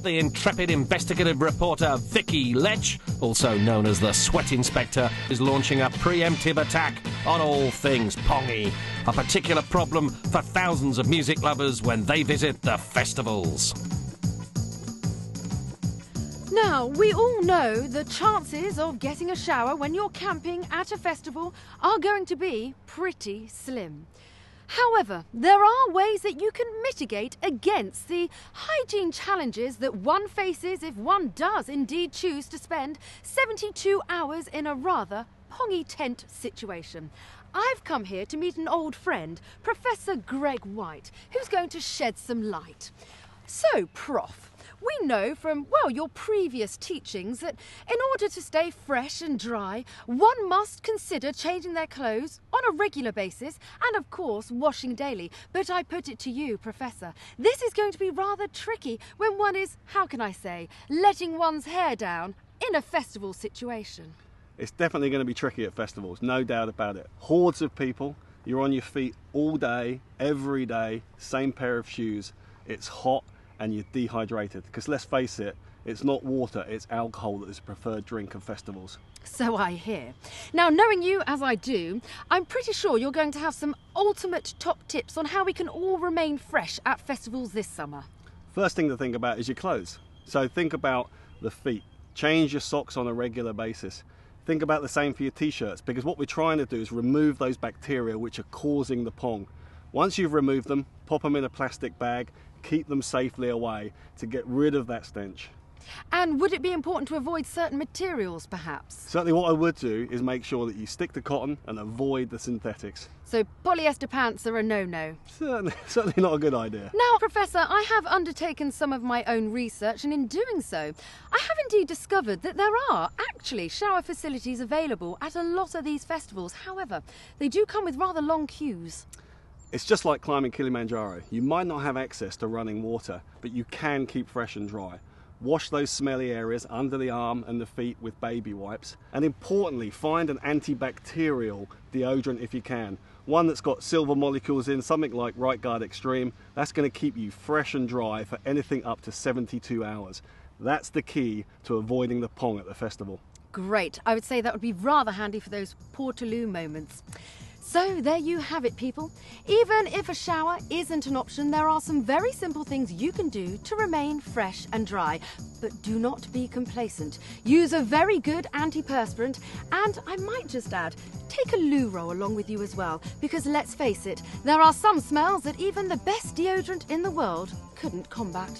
the intrepid investigative reporter Vicky Lech, also known as the Sweat Inspector, is launching a preemptive attack on all things pongy, a particular problem for thousands of music lovers when they visit the festivals. Now, we all know the chances of getting a shower when you're camping at a festival are going to be pretty slim. However, there are ways that you can mitigate against the hygiene challenges that one faces if one does indeed choose to spend 72 hours in a rather pongy tent situation. I've come here to meet an old friend, Professor Greg Whyte, who's going to shed some light. So, Prof, we know from, well, your previous teachings that in order to stay fresh and dry, one must consider changing their clothes on a regular basis and, of course, washing daily. But I put it to you, Professor, this is going to be rather tricky when one is, how can I say, letting one's hair down in a festival situation. It's definitely going to be tricky at festivals, no doubt about it. Hordes of people, you're on your feet all day, every day, same pair of shoes. It's hot and you're dehydrated, because let's face it, it's not water, it's alcohol that is the preferred drink of festivals. So I hear. Now, knowing you as I do, I'm pretty sure you're going to have some ultimate top tips on how we can all remain fresh at festivals this summer. First thing to think about is your clothes. So think about the feet. Change your socks on a regular basis. Think about the same for your t-shirts, because what we're trying to do is remove those bacteria which are causing the pong. Once you've removed them, pop them in a plastic bag, keep them safely away to get rid of that stench. And would it be important to avoid certain materials, perhaps? Certainly what I would do is make sure that you stick to cotton and avoid the synthetics. So polyester pants are a no-no? Certainly not a good idea. Now, Professor, I have undertaken some of my own research, and in doing so, I have indeed discovered that there are actually shower facilities available at a lot of these festivals. However, they do come with rather long queues. It's just like climbing Kilimanjaro. You might not have access to running water, but you can keep fresh and dry. Wash those smelly areas under the arm and the feet with baby wipes. And importantly, find an antibacterial deodorant if you can. One that's got silver molecules in, something like Right Guard Xtreme. That's going to keep you fresh and dry for anything up to 72 hours. That's the key to avoiding the pong at the festival. Great. I would say that would be rather handy for those Portaloo moments. So there you have it, people. Even if a shower isn't an option, there are some very simple things you can do to remain fresh and dry. But do not be complacent. Use a very good antiperspirant, and I might just add, take a loo roll along with you as well, because let's face it, there are some smells that even the best deodorant in the world couldn't combat.